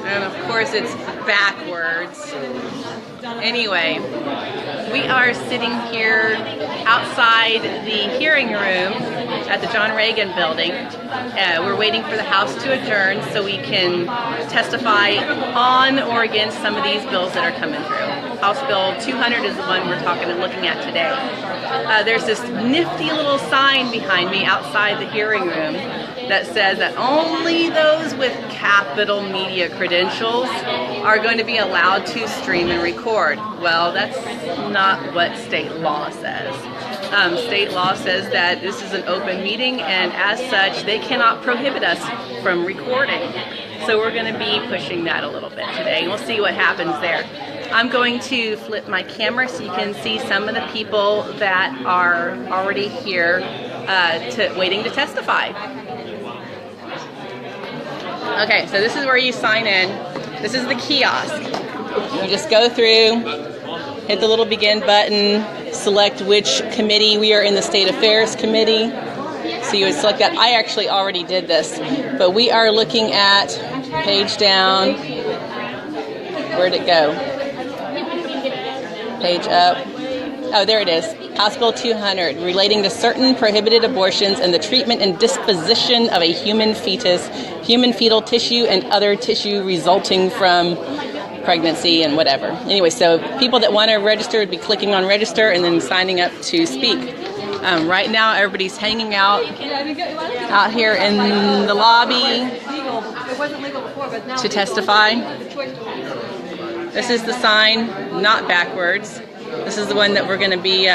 And of course it's backwards. Anyway, we are sitting here outside the hearing room at the John Reagan building. We're waiting for the House to adjourn so we can testify on or against some of these bills that are coming through. House Bill 200 is the one we're talking and looking at today. There's this nifty little sign behind me outside the hearing room that says that only those with capital media credentials are going to be allowed to stream and record. Well, that's not what state law says. State law says that this is an open meeting, and as such, they cannot prohibit us from recording. So we're going to be pushing that a little bit today, and we'll see what happens there. I'm going to flip my camera so you can see some of the people that are already here waiting to testify. Okay, so this is where you sign in. This is the kiosk. You just go through, hit the little begin button, select which committee. We are in the State Affairs Committee. So you would select that. I actually already did this, but we are looking at page down. Where'd it go? Page up. Oh, there it is. House Bill 200, relating to certain prohibited abortions and the treatment and disposition of a human fetus, human fetal tissue, and other tissue resulting from pregnancy and whatever. Anyway, so people that want to register would be clicking on register and then signing up to speak. Right now, everybody's hanging out here in the lobby to testify. This is the sign, not backwards. This is the one that we're going to be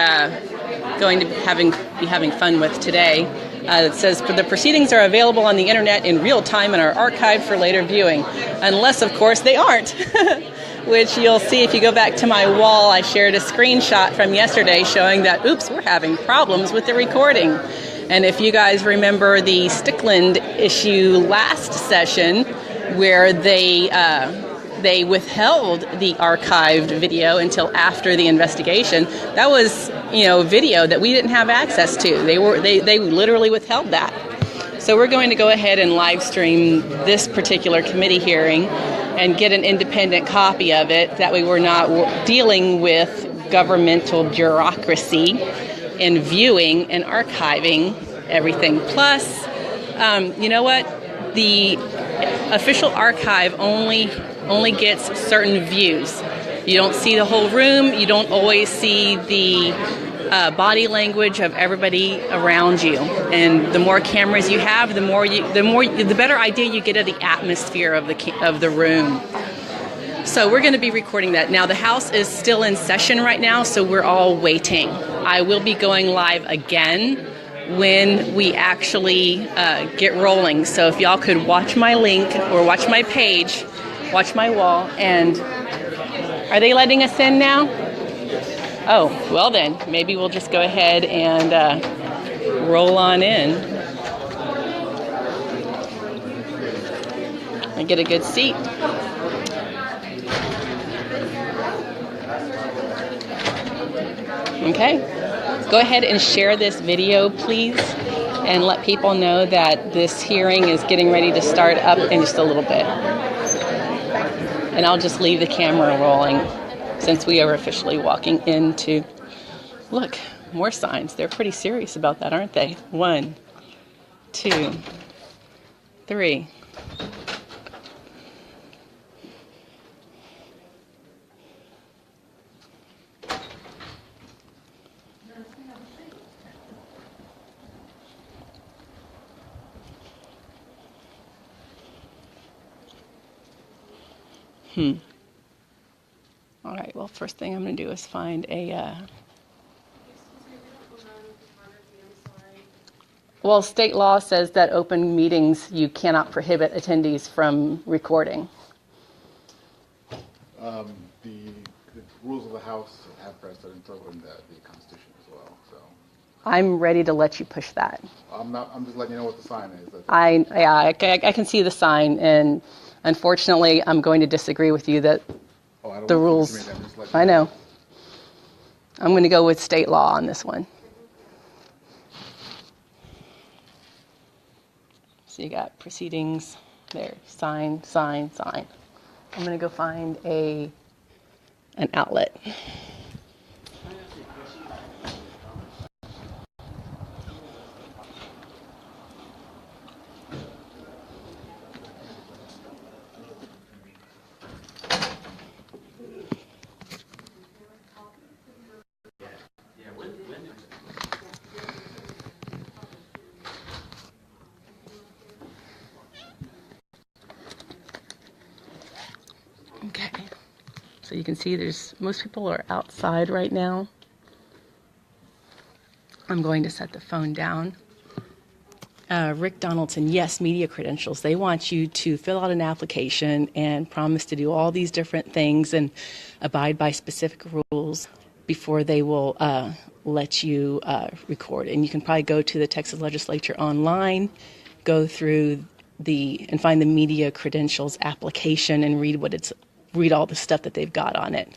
having fun with today. It says, the proceedings are available on the internet in real time and are archived for later viewing. Unless, of course, they aren't. Which you'll see if you go back to my wall. I shared a screenshot from yesterday showing that, oops, we're having problems with the recording. And if you guys remember the Stickland issue last session where they withheld the archived video until after the investigation. That was, video that we didn't have access to. They literally withheld that. So we're going to go ahead and live stream this particular committee hearing and get an independent copy of it. That way we're not dealing with governmental bureaucracy in viewing and archiving everything. Plus, you know what? The official archive only gets certain views. You don't see the whole room. You don't always see the body language of everybody around you. And the more cameras you have, the better idea you get of the atmosphere of the room. So we're going to be recording that. Now the House is still in session right now, so we're all waiting. I will be going live again when we actually get rolling. So if y'all could watch my link or watch my page, watch my wall, and are they letting us in now? Oh, well then, maybe we'll just go ahead and roll on in and get a good seat. Okay, go ahead and share this video, please, and let people know that this hearing is getting ready to start up in just a little bit. And I'll just leave the camera rolling since we are officially walking into... Look, more signs. They're pretty serious about that, aren't they? 1, 2, 3. All right, well, first thing I'm going to do is find a... Well, state law says that open meetings, you cannot prohibit attendees from recording. The rules of the House have precedent over in the Constitution as well. So I'm ready to let you push that. I'm just letting you know what the sign is. I can see the sign, and unfortunately, I'm going to disagree with you that the rules. I know. I'm going to go with state law on this one. So you got proceedings there, sign, sign, sign. I'm going to go find an outlet. Okay, so you can see most people are outside right now. I'm going to set the phone down. Rick Donaldson, yes, media credentials. They want you to fill out an application and promise to do all these different things and abide by specific rules before they will let you record. And you can probably go to the Texas Legislature online, go through and find the media credentials application and read all the stuff that they've got on it.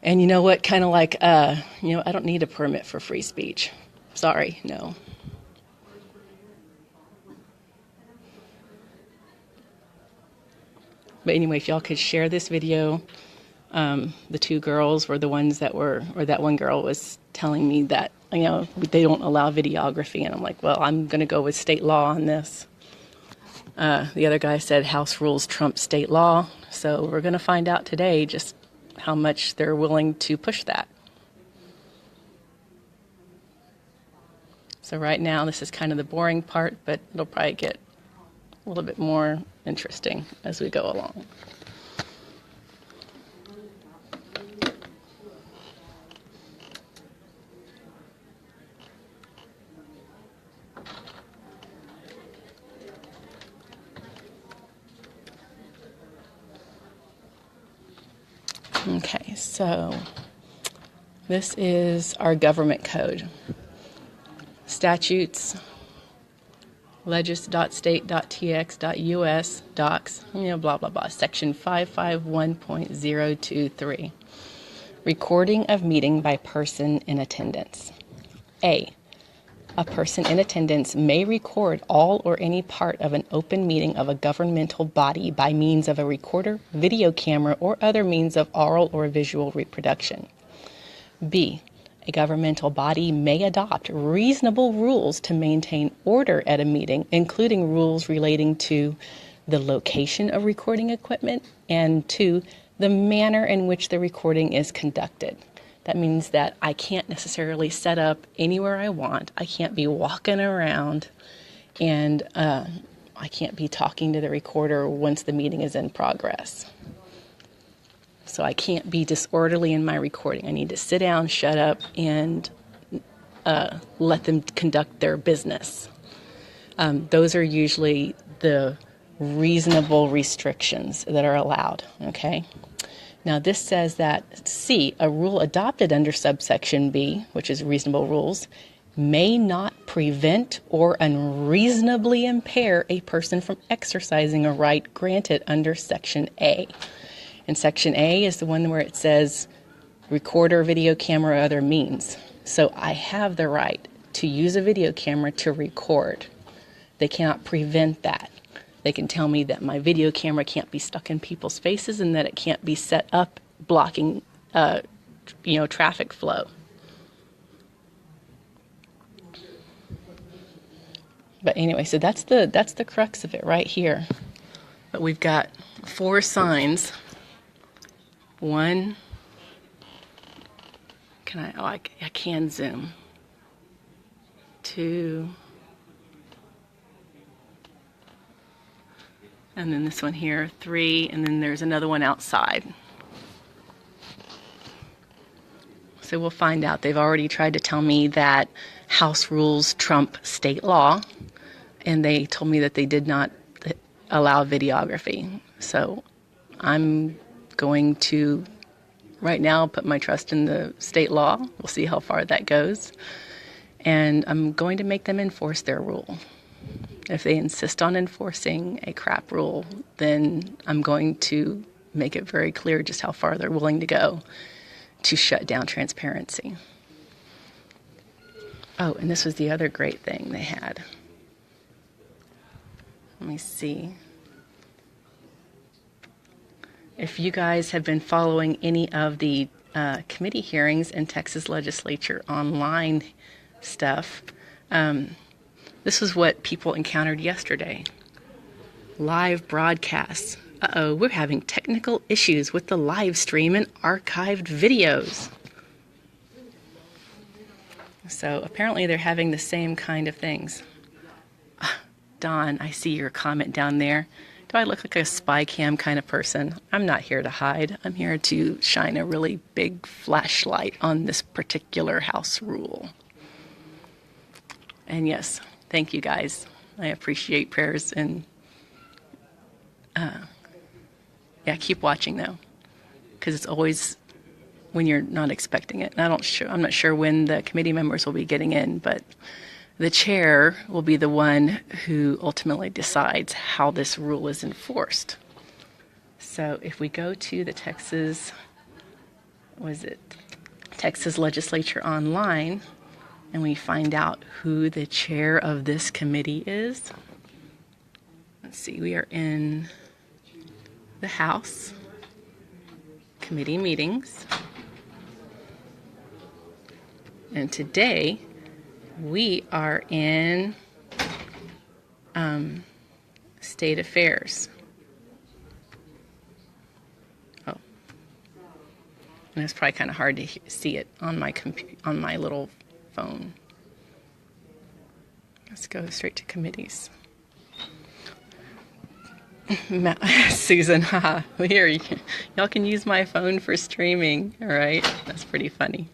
And you know what? Kind of like, I don't need a permit for free speech. Sorry, no. But anyway, if y'all could share this video, the two girls were the ones or that one girl was telling me that, they don't allow videography. And I'm like, well, I'm going to go with state law on this. The other guy said House rules trump state law. So we're going to find out today just how much they're willing to push that. So right now, this is kind of the boring part, but it'll probably get a little bit more interesting as we go along. Okay, so this is our government code. Statutes, legis.state.tx.us, docs, blah, blah, blah, section 551.023. Recording of meeting by person in attendance. A person in attendance may record all or any part of an open meeting of a governmental body by means of a recorder, video camera, or other means of oral or visual reproduction. B, a governmental body may adopt reasonable rules to maintain order at a meeting, including rules relating to the location of recording equipment and to the manner in which the recording is conducted. That means that I can't necessarily set up anywhere I want. I can't be walking around, and I can't be talking to the recorder once the meeting is in progress. So I can't be disorderly in my recording. I need to sit down, shut up, and let them conduct their business. Those are usually the reasonable restrictions that are allowed, okay? Now this says that C, a rule adopted under subsection B, which is reasonable rules, may not prevent or unreasonably impair a person from exercising a right granted under section A. And section A is the one where it says recorder, video camera, or other means. So I have the right to use a video camera to record. They cannot prevent that. They can tell me that my video camera can't be stuck in people's faces and that it can't be set up blocking, traffic flow. But anyway, so that's the crux of it right here. But we've got 4 signs. 1. I can zoom. 2. And then this one here, 3, and then there's another one outside. So we'll find out. They've already tried to tell me that House rules trump state law, and they told me that they did not allow videography. So I'm going to, right now, put my trust in the state law. We'll see how far that goes. And I'm going to make them enforce their rule. If they insist on enforcing a crap rule, then I'm going to make it very clear just how far they're willing to go to shut down transparency. Oh, and this was the other great thing they had. Let me see. If you guys have been following any of the committee hearings and Texas Legislature online stuff, this is what people encountered yesterday. Live broadcasts. Uh-oh, we're having technical issues with the live stream and archived videos. So apparently they're having the same kind of things. Don, I see your comment down there. Do I look like a spy cam kind of person? I'm not here to hide. I'm here to shine a really big flashlight on this particular house rule. And yes, thank you guys. I appreciate prayers and yeah, keep watching though, because it's always when you're not expecting it. And I'm not sure when the committee members will be getting in, but the chair will be the one who ultimately decides how this rule is enforced. So if we go to the Texas Legislature online, and we find out who the chair of this committee is. Let's see, we are in the House committee meetings. And today we are in State Affairs. Oh, and it's probably kind of hard to see it on my little phone. Let's go straight to committees. Susan, haha, here, y'all can use my phone for streaming, all right? That's pretty funny.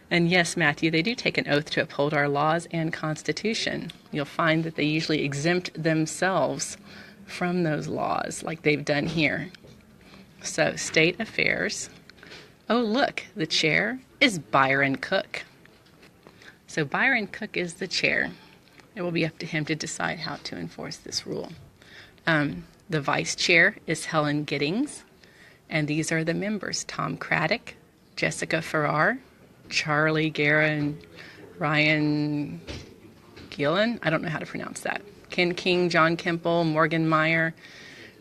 And yes, Matthew, they do take an oath to uphold our laws and Constitution. You'll find that they usually exempt themselves from those laws, like they've done here. So, State Affairs. Oh, look, the chair is Byron Cook. So Byron Cook is the chair. It will be up to him to decide how to enforce this rule. The vice chair is Helen Giddings, and these are the members: Tom Craddock, Jessica Farrar, Charlie Guerra, and Ryan Gillen. I don't know how to pronounce that. Ken King, John Kemple, Morgan Meyer,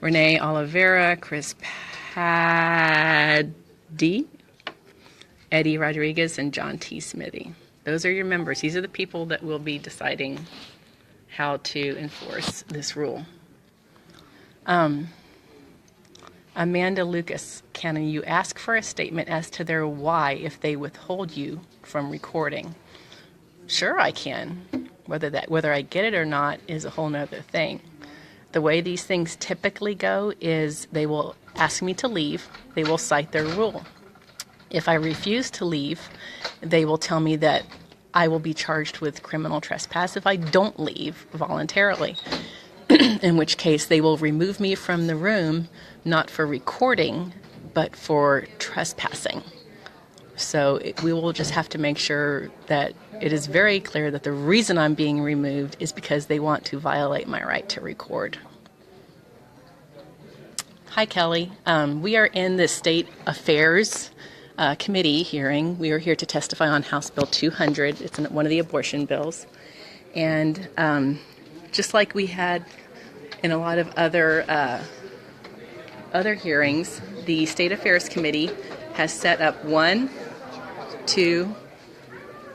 Renee Oliveira, Chris Paddy, Eddie Rodriguez, and John T. Smithy. Those are your members. These are the people that will be deciding how to enforce this rule. Amanda Lucas, can you ask for a statement as to their why if they withhold you from recording? Sure, I can. Whether I get it or not is a whole nother thing. The way these things typically go is they will ask me to leave. They will cite their rule. If I refuse to leave, they will tell me that I will be charged with criminal trespass if I don't leave voluntarily, in which case they will remove me from the room, not for recording, but for trespassing. So we will just have to make sure that it is very clear that the reason I'm being removed is because they want to violate my right to record. Hi, Kelly. We are in the State Affairs Committee hearing. We are here to testify on House Bill 200. It's one of the abortion bills. And just like we had in a lot of other hearings, the State Affairs Committee has set up 1, 2,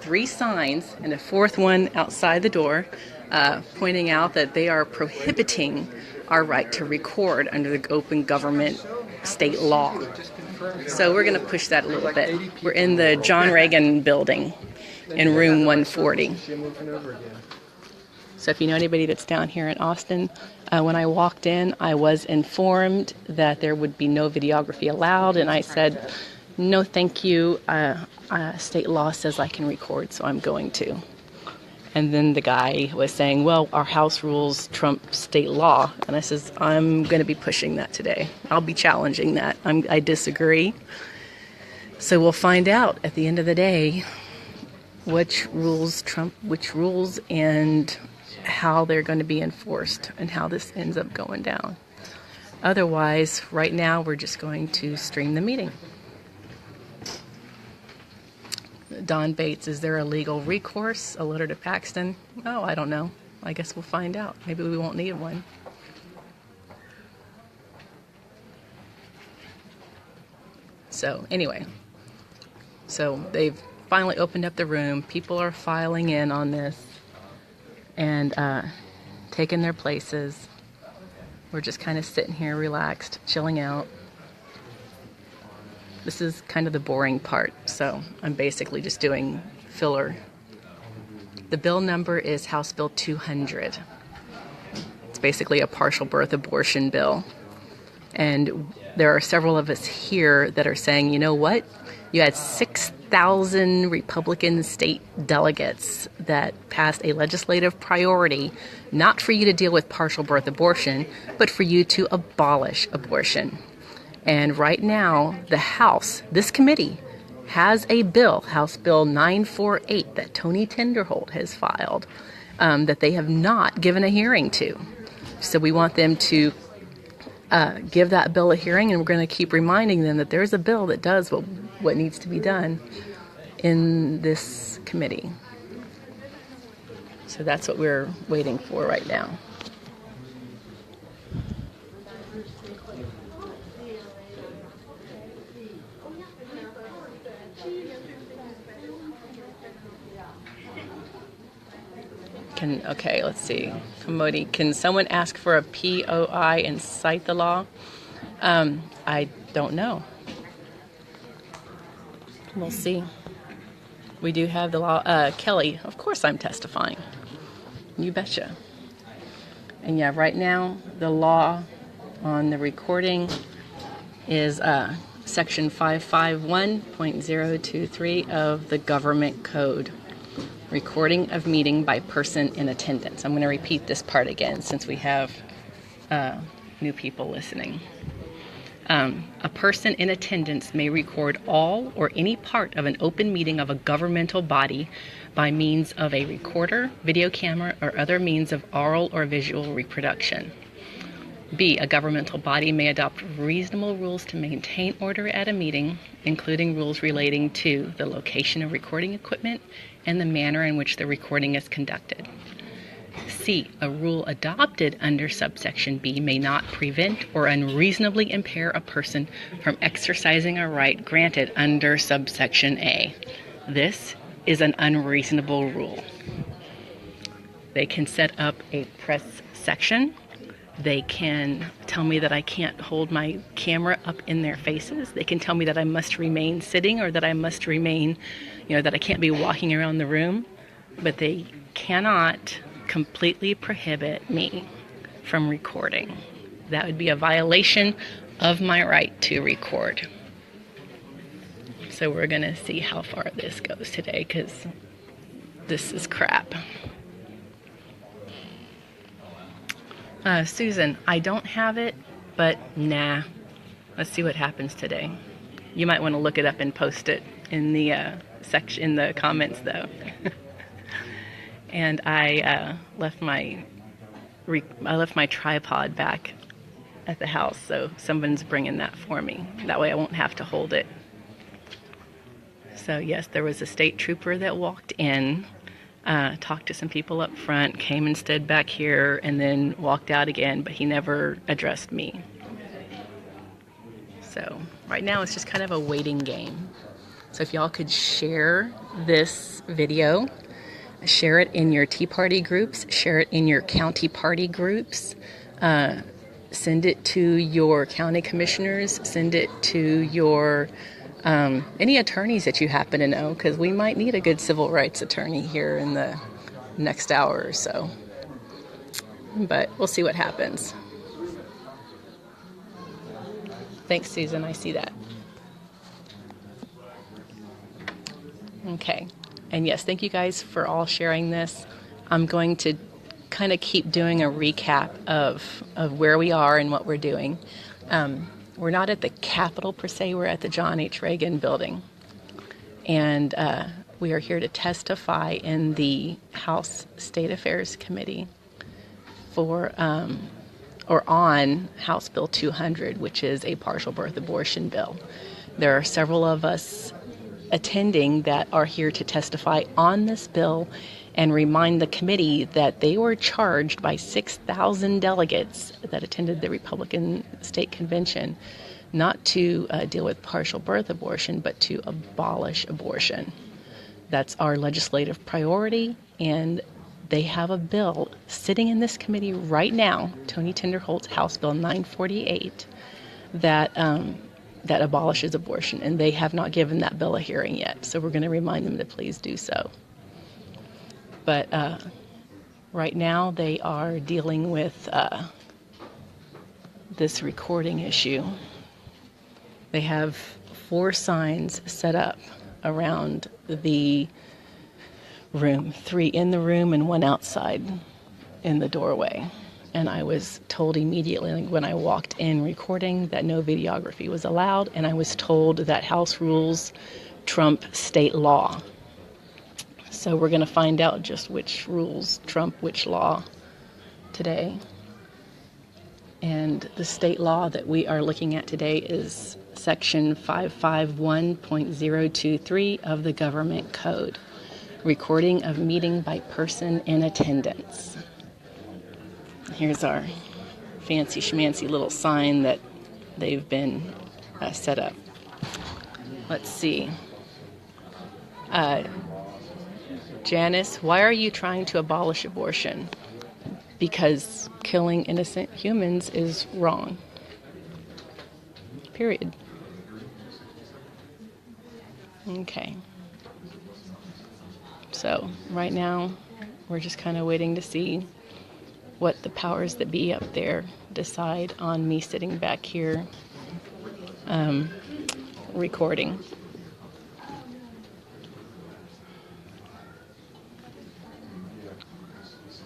3 signs and a 4th one outside the door, pointing out that they are prohibiting our right to record under the open government state law. So we're going to push that a little bit. We're in the John Reagan building in room 140. So if you know anybody that's down here in Austin, when I walked in, I was informed that there would be no videography allowed, and I said, no, thank you. State law says I can record, so I'm going to. And then the guy was saying, well, our house rules trump state law. And I says, I'm going to be pushing that today. I'll be challenging that. I disagree. So we'll find out at the end of the day which rules trump which rules and how they're going to be enforced and how this ends up going down. Otherwise, right now, we're just going to stream the meeting. Don Bates, is there a legal recourse? A letter to Paxton? Oh, I don't know. I guess we'll find out. Maybe we won't need one. So anyway, so they've finally opened up the room. People are filing in on this and taking their places. We're just kind of sitting here relaxed, chilling out. This is kind of the boring part, so I'm basically just doing filler. The bill number is House Bill 200. It's basically a partial birth abortion bill. And there are several of us here that are saying, you know what? You had 6,000 Republican state delegates that passed a legislative priority, not for you to deal with partial birth abortion, but for you to abolish abortion. And right now, the House, this committee, has a bill, House Bill 948, that Tony Tinderholt has filed, that they have not given a hearing to. So we want them to give that bill a hearing, and we're going to keep reminding them that there's a bill that does what needs to be done in this committee. So that's what we're waiting for right now. Okay, let's see. Commodity, can someone ask for a POI and cite the law? I don't know. We'll see. We do have the law. Kelly, of course I'm testifying. You betcha. And yeah, right now the law on the recording is section 551.023 of the government code. Recording of meeting by person in attendance. I'm going to repeat this part again since we have new people listening. A person in attendance may record all or any part of an open meeting of a governmental body by means of a recorder, video camera, or other means of oral or visual reproduction. B. A governmental body may adopt reasonable rules to maintain order at a meeting, including rules relating to the location of recording equipment and the manner in which the recording is conducted. C. A rule adopted under subsection B may not prevent or unreasonably impair a person from exercising a right granted under subsection A. This is an unreasonable rule. They can set up a press section. They can tell me that I can't hold my camera up in their faces. They can tell me that I must remain sitting or that I must remain, that I can't be walking around the room. But they cannot completely prohibit me from recording. That would be a violation of my right to record. So we're going to see how far this goes today because this is crap. Susan, I don't have it, but nah. Let's see what happens today. You might want to look it up and post it in the section, in the comments, though. And I left my tripod back at the house, so someone's bringing that for me. That way, I won't have to hold it. So yes, there was a state trooper that walked in. Talked to some people up front, came and stood back here, and then walked out again, but he never addressed me. So right now it's just kind of a waiting game. So if y'all could share this video, share it in your Tea Party groups, share it in your county party groups, send it to your county commissioners, send it to your any attorneys that you happen to know, because we might need a good civil rights attorney here in the next hour or so. But we'll see what happens. Thanks, Susan. I see that. Okay. And yes, thank you guys for all sharing this. I'm going to kind of keep doing a recap of where we are and what we're doing. We're not at the Capitol per se, we're at the John H. Reagan building. And we are here to testify in the House State Affairs Committee on House Bill 200, which is a partial birth abortion bill. There are several of us attending that are here to testify on this bill and remind the committee that they were charged by 6,000 delegates that attended the Republican State Convention not to deal with partial birth abortion, but to abolish abortion. That's our legislative priority, and they have a bill sitting in this committee right now, Tony Tinderholt's House Bill 948, that abolishes abortion, and they have not given that bill a hearing yet. So we're going to remind them to please do so. But right now they are dealing with this recording issue. They have 4 signs set up around the room, 3 in the room and 1 outside in the doorway. And I was told immediately when I walked in recording that no videography was allowed, and I was told that House rules trump state law. So we're going to find out just which rules trump which law today. And the state law that we are looking at today is Section 551.023 of the Government Code, recording of meeting by person in attendance. Here's our fancy schmancy little sign that they've been set up. Let's see. Janice, why are you trying to abolish abortion? Because killing innocent humans is wrong. Period. Okay. So right now, we're just kind of waiting to see what the powers that be up there decide on me sitting back here recording.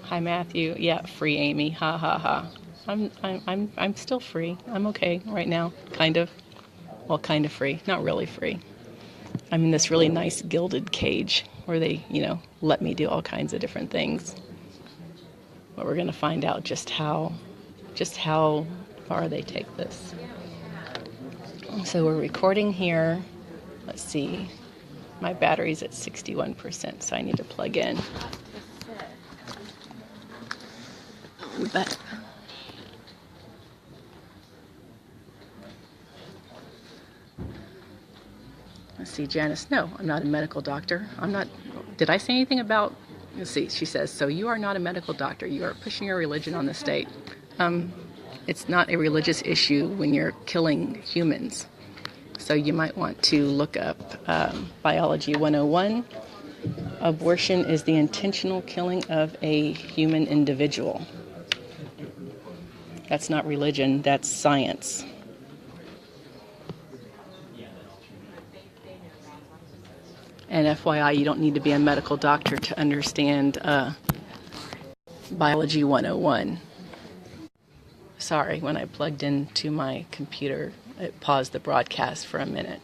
Hi Matthew. Yeah, free Amy. Ha ha ha. I'm still free. I'm okay right now. Kind of. Well, kind of free. Not really free. I'm in this really nice gilded cage where they, let me do all kinds of different things. But we're going to find out just how far they take this. So we're recording here. Let's see. My battery's at 61%, so I need to plug in. But let's see, Janice. No, I'm not a medical doctor. I'm not. Did I say anything about? Let's see. She says, so you are not a medical doctor. You are pushing your religion on the state. It's not a religious issue when you're killing humans. So you might want to look up Biology 101. Abortion is the intentional killing of a human individual. That's not religion, that's science. And FYI, you don't need to be a medical doctor to understand Biology 101. Sorry, when I plugged into my computer, it paused the broadcast for a minute.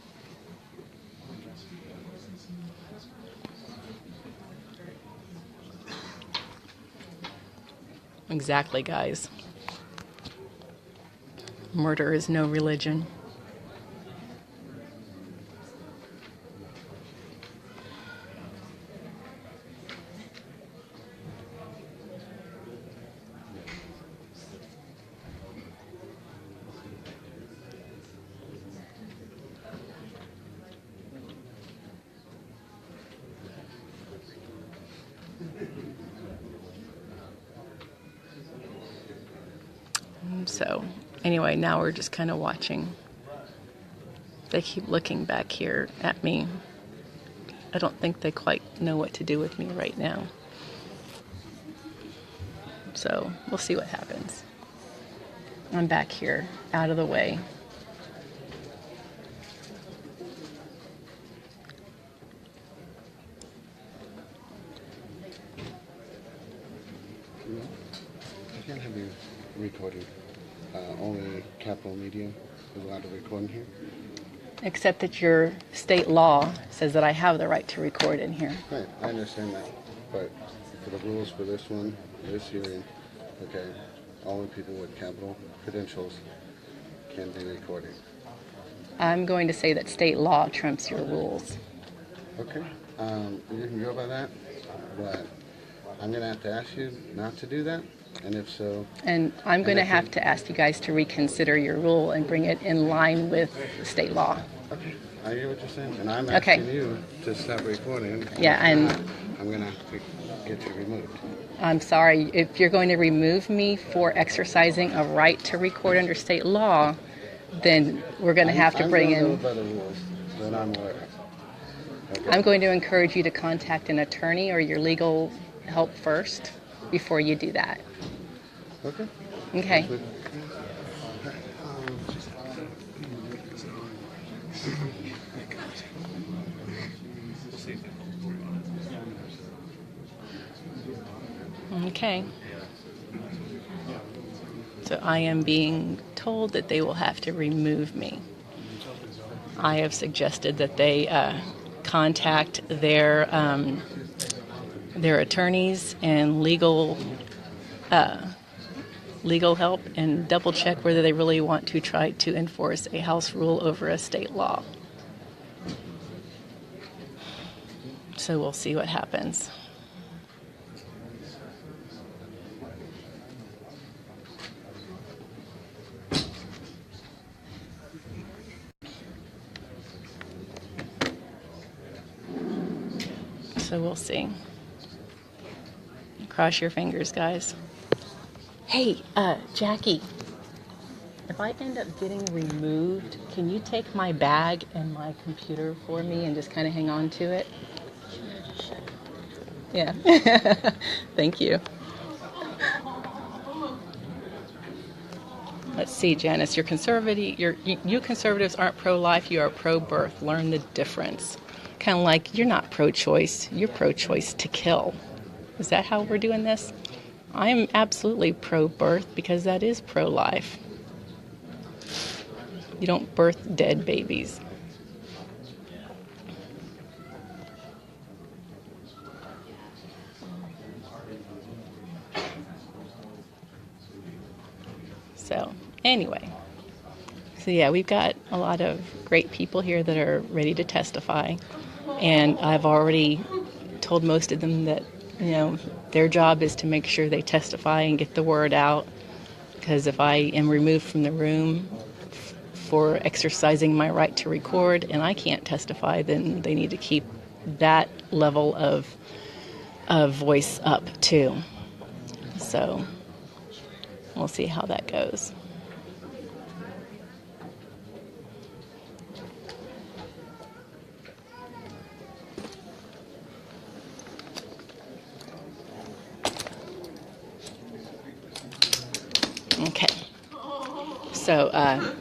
Exactly, guys. Murder is no religion. So anyway, now we're just kind of watching. They keep looking back here at me. I don't think they quite know what to do with me right now. So we'll see what happens. I'm back here, out of the way. I can't have you recording. Only Capital Media is allowed to record in here. Except that your state law says that I have the right to record in here. Right, I understand that. But for the rules for this one, this hearing, okay, only people with capital credentials can be recording. I'm going to say that state law trumps your rules. Okay, you can go by that, but I'm going to have to ask you not to do that And if so... And I'm going to have to ask you guys to reconsider your rule and bring it in line with state law. Okay, I hear what you're saying. And I'm asking you to stop recording. Yeah, and I'm going to have to get you removed. I'm sorry. If you're going to remove me for exercising a right to record under state law, then we're going to have to bring in... I'm going to go by the rules that I'm aware of. Okay. I'm going to encourage you to contact an attorney or your legal help first before you do that. Okay. Okay. Okay. So I am being told that they will have to remove me. I have suggested that they contact their attorneys and legal help and double check whether they really want to try to enforce a House rule over a state law. So we'll see what happens. So we'll see. Cross your fingers, guys. Hey, Jackie, if I end up getting removed, can you take my bag and my computer for me and just kind of hang on to it? Yeah. Thank you. Let's see, Janice, you conservatives aren't pro-life, you are pro-birth. Learn the difference. Kind of like you're not pro-choice, you're pro-choice to kill. Is that how we're doing this? I'm absolutely pro-birth because that is pro-life. You don't birth dead babies. So, anyway. So yeah, we've got a lot of great people here that are ready to testify. And I've already told most of them that, their job is to make sure they testify and get the word out. Because if I am removed from the room for exercising my right to record and I can't testify, then they need to keep that level of voice up too. So we'll see how that goes. Okay, so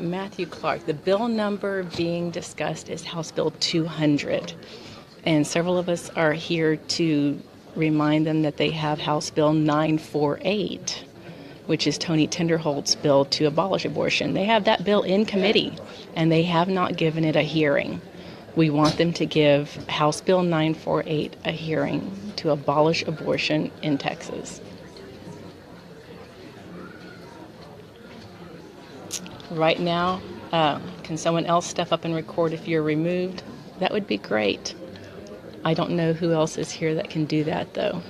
Matthew Clark, the bill number being discussed is House Bill 200, and several of us are here to remind them that they have House Bill 948, which is Tony Tinderholt's bill to abolish abortion. They have that bill in committee, and they have not given it a hearing. We want them to give House Bill 948 a hearing to abolish abortion in Texas. Right now, can someone else step up and record if you're removed? That would be great. I don't know who else is here that can do that, though.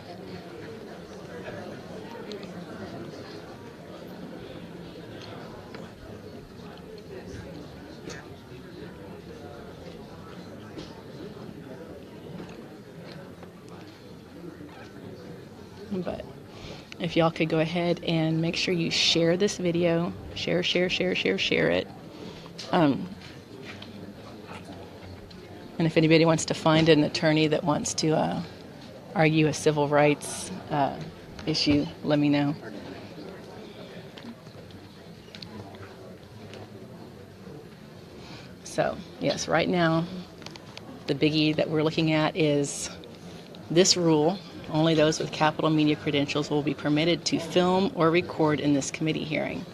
But if y'all could go ahead and make sure you share this video, share it. And if anybody wants to find an attorney that wants to argue a civil rights issue, let me know. So, yes, right now, the biggie that we're looking at is this rule. Only those with capital media credentials will be permitted to film or record in this committee hearing.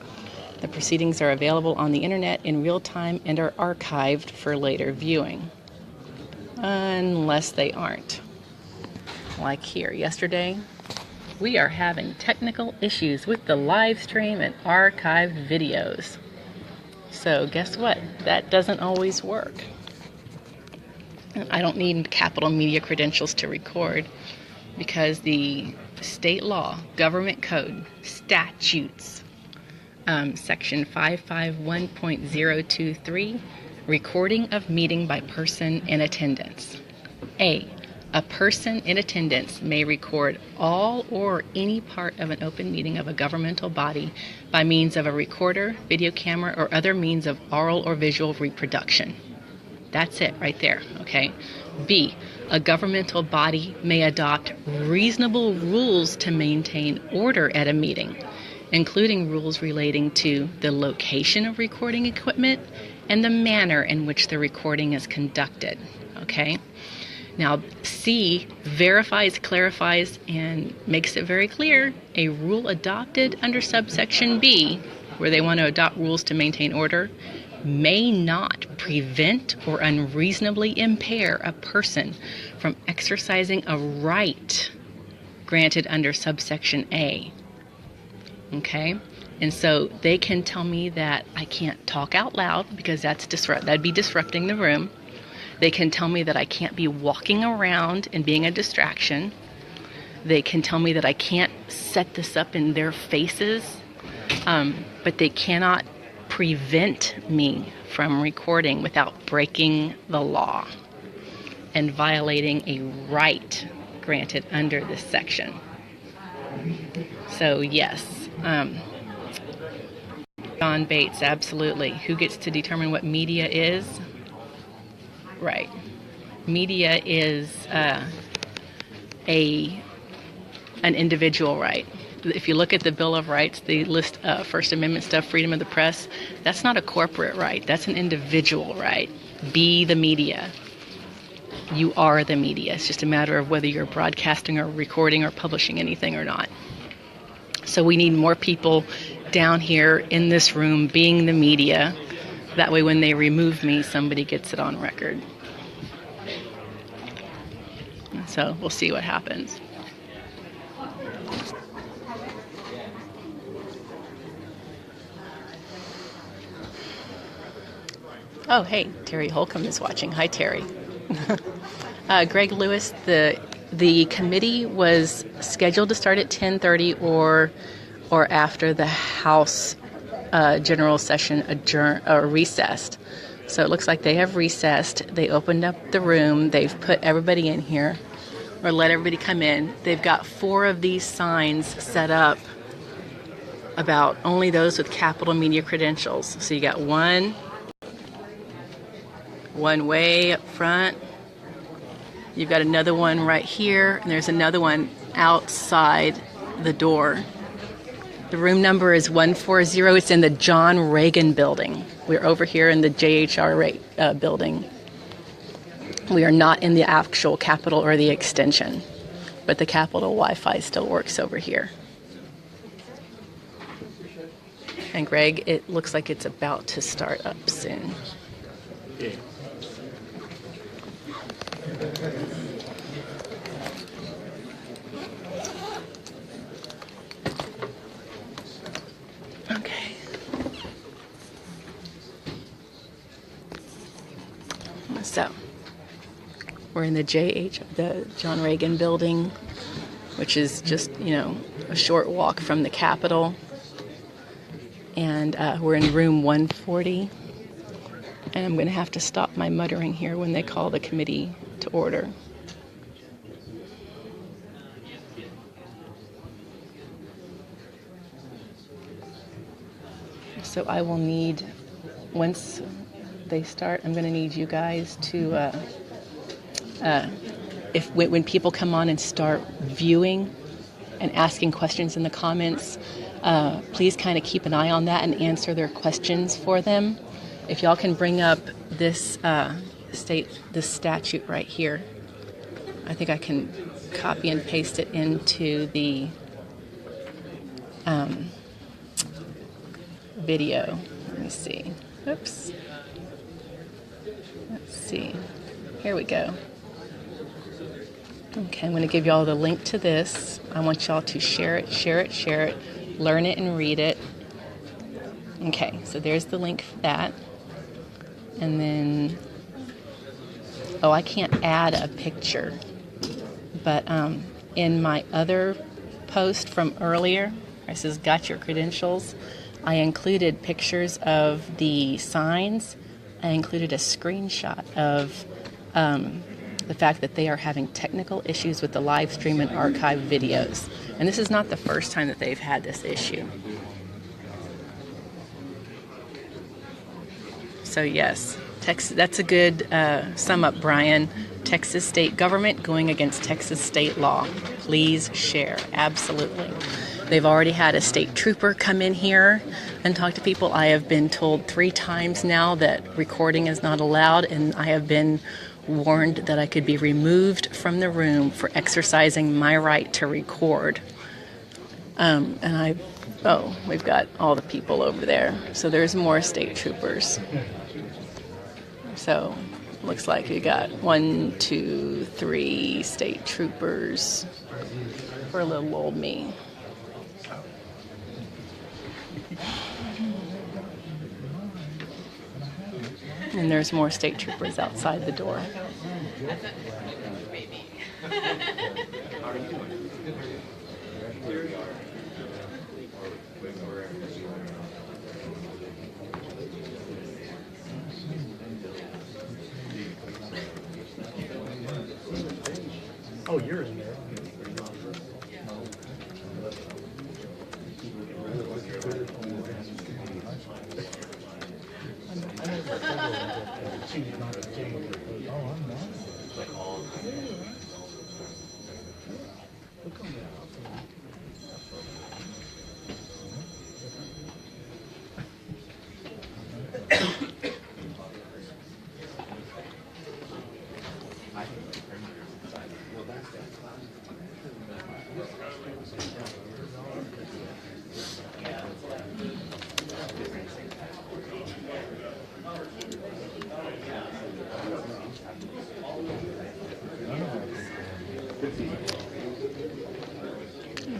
The proceedings are available on the internet in real time and are archived for later viewing. Unless they aren't. Like here, yesterday, we are having technical issues with the live stream and archived videos. So guess what? That doesn't always work. I don't need capital media credentials to record, because the state law, government code, statutes, section 551.023, recording of meeting by person in attendance. A person in attendance may record all or any part of an open meeting of a governmental body by means of a recorder, video camera, or other means of oral or visual reproduction. That's it right there, okay? B, a governmental body may adopt reasonable rules to maintain order at a meeting, including rules relating to the location of recording equipment and the manner in which the recording is conducted, okay? Now, C verifies, clarifies, and makes it very clear a rule adopted under subsection B, where they want to adopt rules to maintain order, may not prevent or unreasonably impair a person from exercising a right granted under subsection A. Okay? And so they can tell me that I can't talk out loud because that'd be disrupting the room. They can tell me that I can't be walking around and being a distraction. They can tell me that I can't set this up in their faces, but they cannot prevent me from recording without breaking the law and violating a right granted under this section. So yes, John Bates, absolutely. Who gets to determine what media is? Right. Media is an individual right. If you look at the Bill of Rights, they list First Amendment stuff, freedom of the press. That's not a corporate right. That's an individual right. Be the media. You are the media. It's just a matter of whether you're broadcasting or recording or publishing anything or not. So we need more people down here in this room being the media. That way when they remove me, somebody gets it on record. So we'll see what happens. Oh, hey, Terry Holcomb is watching. Hi, Terry. Greg Lewis, the committee was scheduled to start at 10:30 or after the House general session recessed. So it looks like they have recessed. They opened up the room. They've put everybody in here, or let everybody come in. They've got 4 of these signs set up about only those with Capital Media credentials. So you got one way up front. You've got another one right here, and there's another one outside the door. The room number is 140. It's in the John Reagan building. We're over here in the JHR building. We are not in the actual Capitol or the extension, but the Capitol Wi-Fi still works over here. And Greg, it looks like it's about to start up soon. Yeah. Okay. So, we're in the John Reagan building, which is just, a short walk from the Capitol. And we're in room 140. And I'm going to have to stop my muttering here when they call the committee to order. So I will need, once they start, I'm going to need you guys to, when people come on and start viewing and asking questions in the comments, please kind of keep an eye on that and answer their questions for them. If y'all can bring up this statute right here, I think I can copy and paste it into the video. Let me see. Oops. Let's see. Here we go. Okay, I'm going to give y'all the link to this. I want y'all to share it, learn it and read it. Okay, so there's the link for that. And then, I can't add a picture, but in my other post from earlier. It says, got your credentials. I included pictures of the signs. I included a screenshot of the fact that they are having technical issues with the live stream and archive videos. And this is not the first time that they've had this issue. So yes, Texas, that's a good sum up, Brian. Texas state government going against Texas state law. Please share. Absolutely. They've already had a state trooper come in here and talk to people. I have been told 3 times now that recording is not allowed, and I have been warned that I could be removed from the room for exercising my right to record. We've got all the people over there. So there's more state troopers. So looks like we got 1, 2, 3 state troopers for little old me. And there's more state troopers outside the door. Oh, you're in there.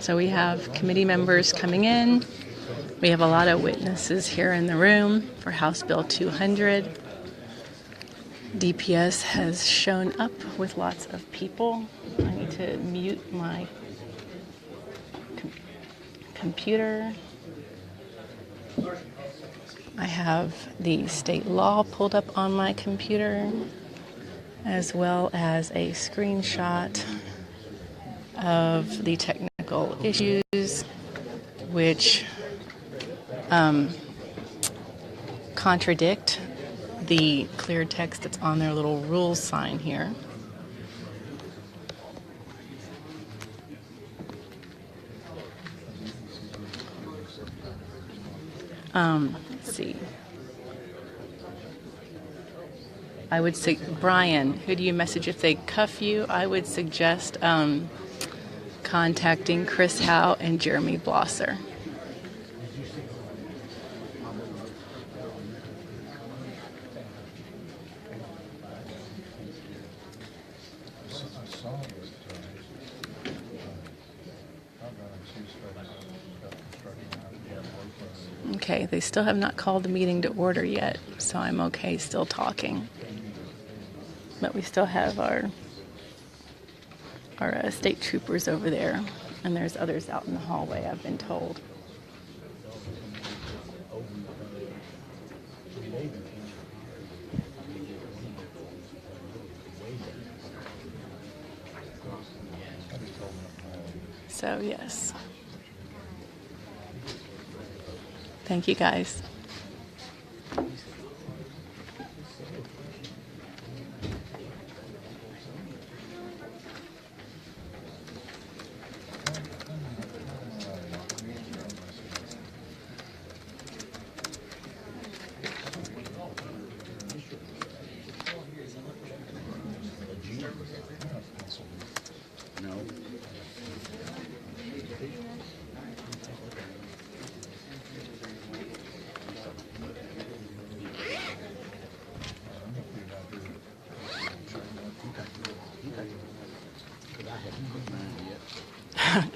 So we have committee members coming in. We have a lot of witnesses here in the room for House Bill 200. DPS has shown up with lots of people. I need to mute my computer. I have the state law pulled up on my computer, as well as a screenshot of the technical issues, which contradict the clear text that's on their little rules sign here. Let's see. I would say, Brian, who do you message if they cuff you? I would suggest contacting Chris Howe and Jeremy Blosser. Okay, they still have not called the meeting to order yet, so I'm okay still talking. But we still have our state troopers over there, and there's others out in the hallway, I've been told. So, yes. Thank you, guys. No.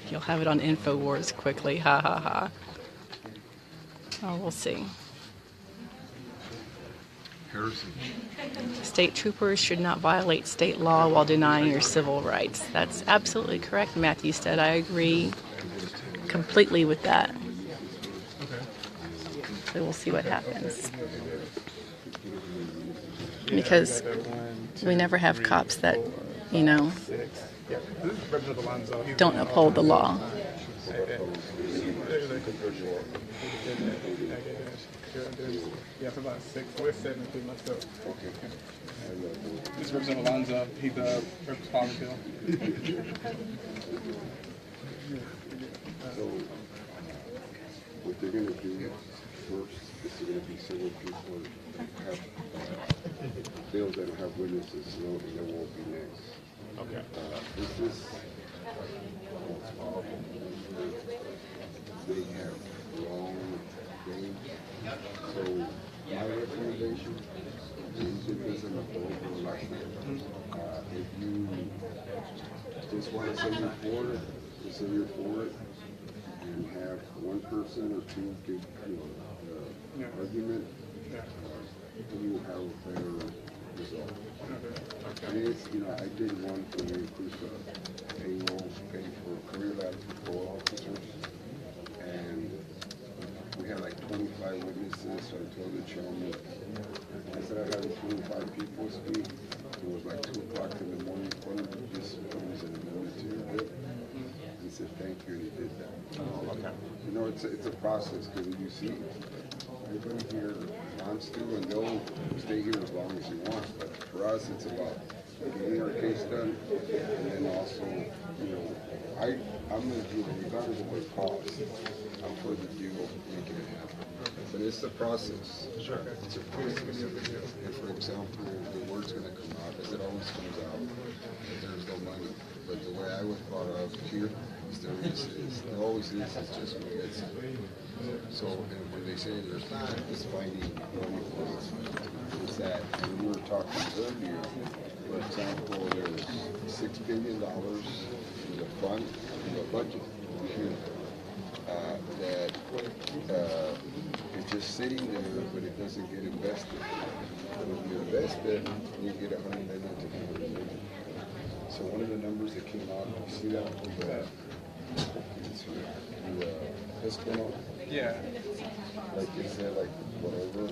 You'll have it on InfoWars quickly. Ha ha ha. Oh, we'll see. Heresy. State troopers should not violate state law while denying your civil rights. That's absolutely correct, Matthew said. I agree. completely with that. So we'll see what happens. Because we never have cops that, you know, don't uphold the law. Yeah, for about 6. We're 7 including myself. This is Representative Alonzo. He's Representative Farmville. So, what they're going to do first is they're going to be several people that have bills that don't have witnesses, so there won't be next. Okay. This is most powerful. They have long range. So, my recommendation is it doesn't vote for election. If you just want to say you're for it, just say you're for it, and have one person or two give argument, you will have a better result. And it's, I did one for the increase of payroll, pay for career ladder patrol officers, and we had like 25 witnesses, so I told the chairman, instead of having 25 people speak, it was like 2 o'clock in the morning, one of them just was an amendment to your bill. He said, thank you, and he did that. It's a process, because you see, everybody here wants to, and they'll stay here as long as you want, but for us, it's about getting our case done, and then also, I'm going to do it regardless of what it costs. I'm for the deal, making it happen. But it's a process. Sure. It's a process. And for example, the word's going to come out, as it always comes out, that there's no money. But the way I was brought up here is there always is, it's just when it's. So and when they say there's not, it's finding money for us. It's that, and we were talking earlier, for example, there's $6 billion in the fund, in the budget here, that it's just sitting there, but it doesn't get invested. And if you invest it, you get $100 million to $200 million. So one of the numbers that came out, you see that? Yeah. Like you said, like whatever.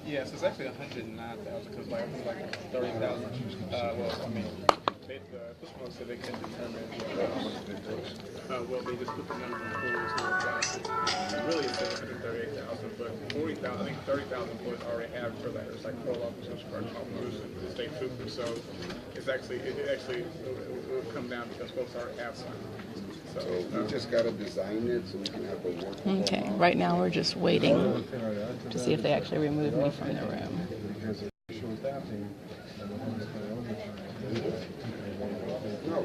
Yeah, so it's actually 109,000 because like 30,000. This one said they can determine. Well, they just put the number of employees who are exactly. Really, it's 138,000, but 40,000. I think 30,000 employees already have for that. It's like parole officers, correctional officers, and state troopers. So it will come down because folks already have some. So we just got to design it so we can have a work. Okay, right now we're just waiting to see if they actually remove me from the room.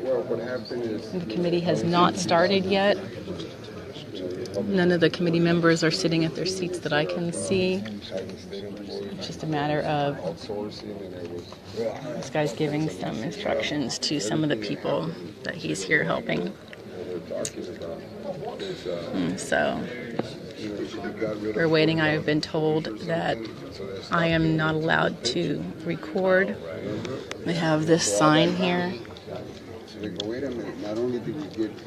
Well, what happened is The committee has not started yet. None of the committee members are sitting at their seats that I can see. It's just a matter of this guy's giving some instructions to some of the people that he's here helping. So we're waiting. I have been told that I am not allowed to record. I have this sign here.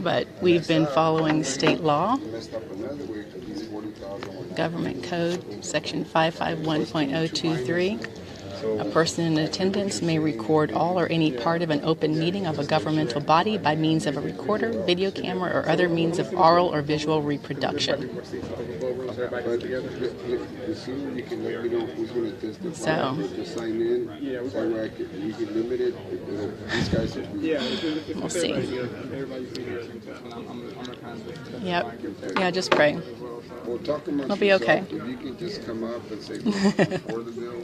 But we've been following state law, government code, section 551.023. A person in attendance may record all or any part of an open meeting of a governmental body by means of a recorder, video camera, or other means of oral or visual reproduction. So, we'll see. Yep. Yeah, just pray. It'll be okay. If you can just come up and say for the bill.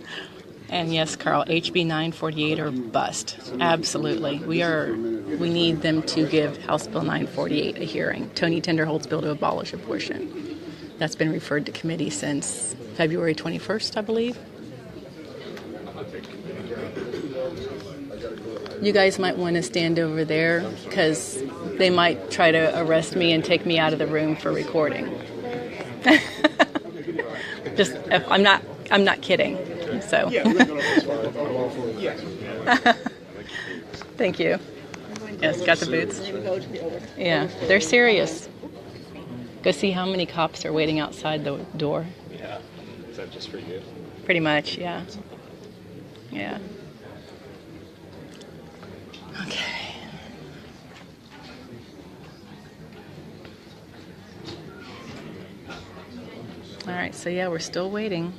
And yes, Carl, HB 948 or bust. Absolutely. We need them to give House Bill 948 a hearing. Tony Tinderholt's bill to abolish abortion. That's been referred to committee since February 21st, I believe. You guys might want to stand over there because they might try to arrest me and take me out of the room for recording. Just, I'm not kidding. So, thank you. Yes, got the boots. Yeah, they're serious. Go see how many cops are waiting outside the door. Yeah. Is that just for you? Pretty much, yeah. Yeah. Okay. All right, so yeah, we're still waiting.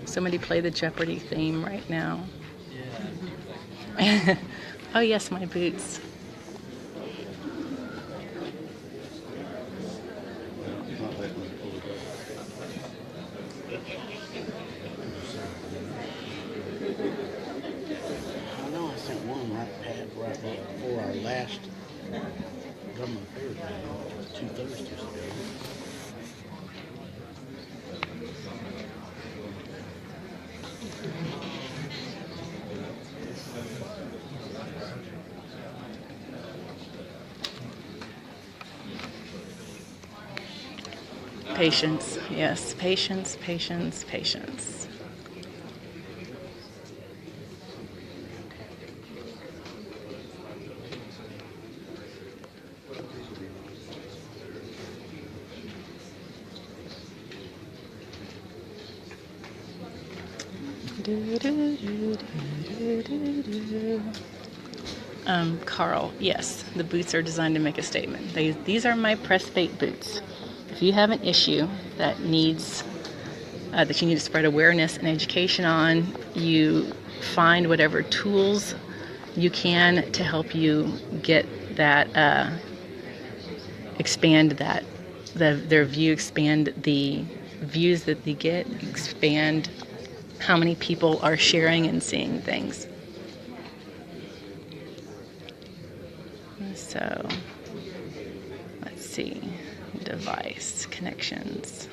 Somebody play the Jeopardy theme right now. Yeah. Oh yes, my boots. I know I sent one right before our last government affairs meeting, 2 Thursdays ago. Patience, yes, patience, patience, patience. Carl, yes, the boots are designed to make a statement. These are my press bait boots. If you have an issue that needs that you need to spread awareness and education on, you find whatever tools you can to help you get that, expand that, their view, expand the views that they get, expand how many people are sharing and seeing things. So, let's see, device, connections.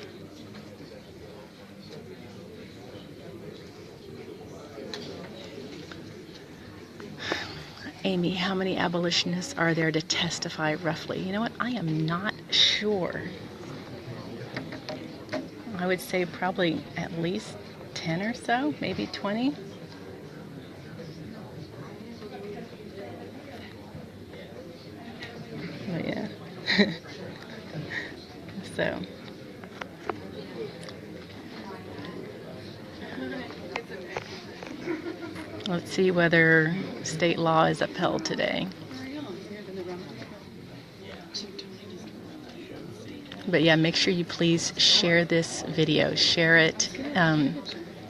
Amy, how many abolitionists are there to testify roughly? You know what? I am not sure. I would say probably at least 10 or so, maybe 20. Oh, yeah. So. Let's see whether state law is upheld today. But yeah, make sure you please share this video. Share it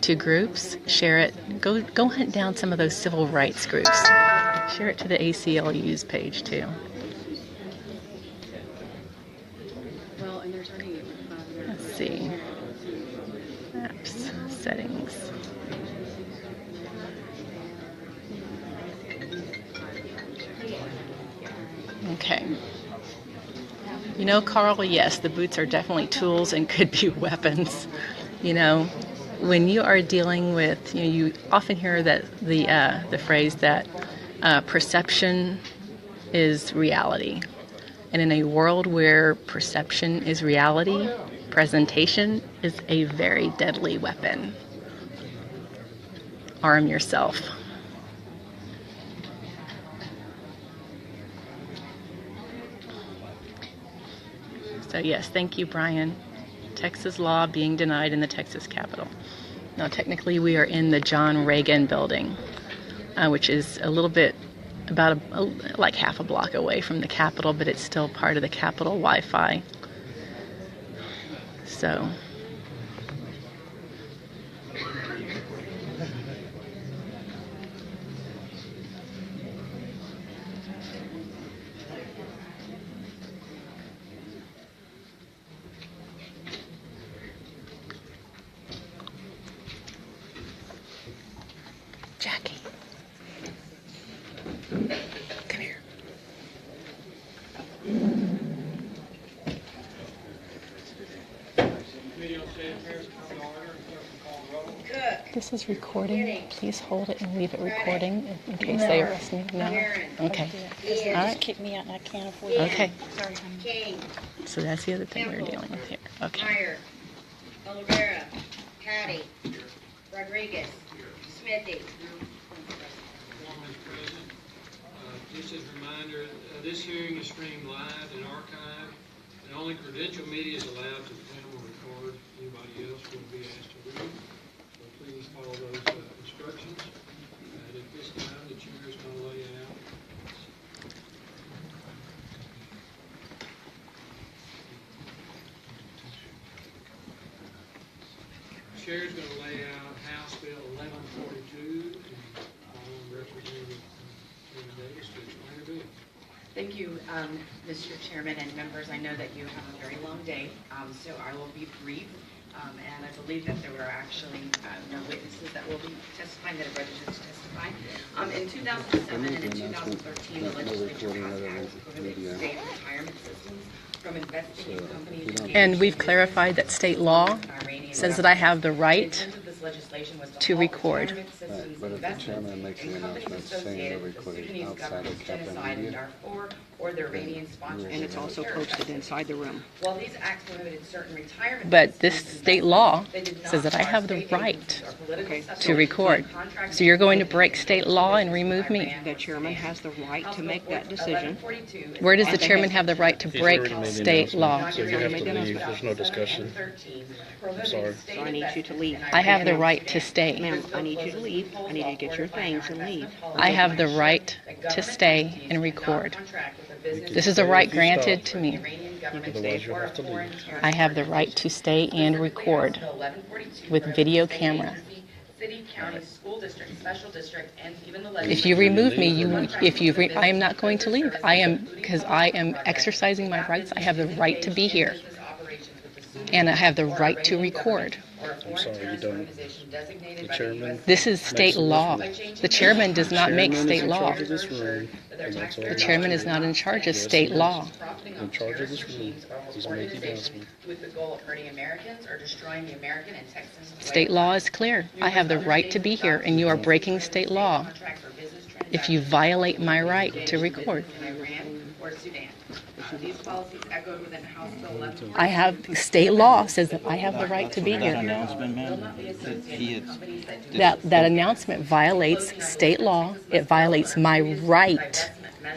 to groups. Share it. Go hunt down some of those civil rights groups. Share it to the ACLU's page too. Let's see. Apps, settings. Okay. You know, Carl, yes, the boots are definitely tools and could be weapons. You know, when you are dealing with, you often hear that the phrase that perception is reality. And in a world where perception is reality, presentation is a very deadly weapon. Arm yourself. So yes, thank you, Brian. Texas law being denied in the Texas Capitol. Now, technically, we are in the John Reagan building, which is a little bit, about like half a block away from the Capitol, but it's still part of the Capitol Wi-Fi. So. Jackie, come here. This is recording. Please hold it and leave it recording in case they arrest me. No? Okay. All right. Kick me out and I can't afford it. Okay. Sorry, honey. King, So that's the other thing we're dealing with here. Okay. Meyer, Olivera, Patty, Rodriguez, Smithy. Just as a reminder, this hearing is streamed live and archived, and only credentialed media is allowed to film or record. Anybody else will be asked to read. So please follow those instructions. And at this time, the chair is going to lay out. The chair is going to lay out House Bill 1142 and Representative Davis to explain the bill. Thank you, Mr. Chairman and members. I know that you have a very long day, so I will be brief. And I believe that there were actually no witnesses that will be testifying that have registered to testify. In 2007 and in 2013, the legislature passed prohibited state retirement systems from investing in companies. And we've clarified that state law says that I have the right to record. Right, but if the chairman makes an announcement saying they're recording outside of Capitol Media, or their Iranian sponsorship. And it's also posted inside the room. While these acts prohibited certain retirement, But this state law says that I have the right to record. So you're going to break state law and remove me? The chairman has the right to make that decision. Where does the chairman have the right to break state law? So you have to leave. There's no discussion. I'm sorry. So I need you to leave. I have the right to stay. Ma'am, I need you to leave. I need you to get your things and leave. I have the right to stay and record. This is a right granted to me. Otherwise, you'll have to leave. I have the right to stay and record with video camera. City, county, school district, special district, and even the If you remove me, I am not going to leave. Because I am exercising my rights. I have the right to be here. And I have the right to record. I'm sorry, you don't. The chairman. This is state law. The chairman does not make state law. In charge of this room, and that's all. The chairman is not in charge of state law. In charge of this room, he's made the announcement. with the goal of hurting Americans or destroying the American and Texans. State law is clear. I have the right to be here, and you are breaking state law if you violate my right to record. These policies echoed within House Bill 11. I have, state law says that I have the right to be here. That announcement violates state law. It violates my right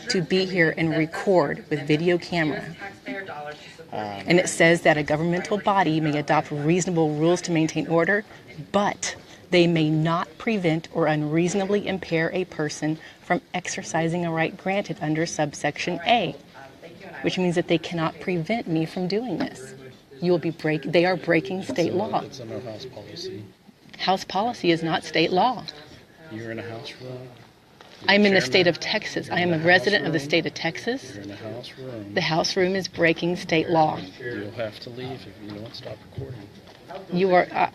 to be here and record with video camera. And it says that a governmental body may adopt reasonable rules to maintain order, but they may not prevent or unreasonably impair a person from exercising a right granted under subsection A, which means that they cannot prevent me from doing this. They are breaking state law. It's in our House policy. House policy is not state law. You're in a House room. I'm in the state of Texas. I am a resident of the state of Texas. You're in a House room. The House room is breaking state law. You'll have to leave if you don't stop recording.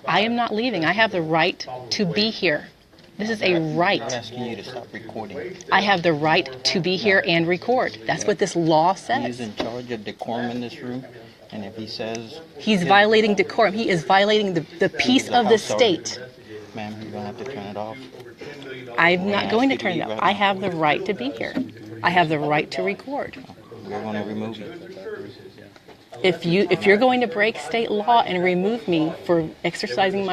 I am not leaving. I have the right to be here. This is a right. I'm asking you to stop recording. I have the right to be here and record. That's what this law He's says. in charge of decorum in this room, and if he says... He's violating decorum. He is violating the peace of the state. Ma'am, you're going to have to turn it off. I'm not going to turn it off. I have the right to be here. I have the right to record. We're going to remove you. If you're going to break state law and remove me for exercising my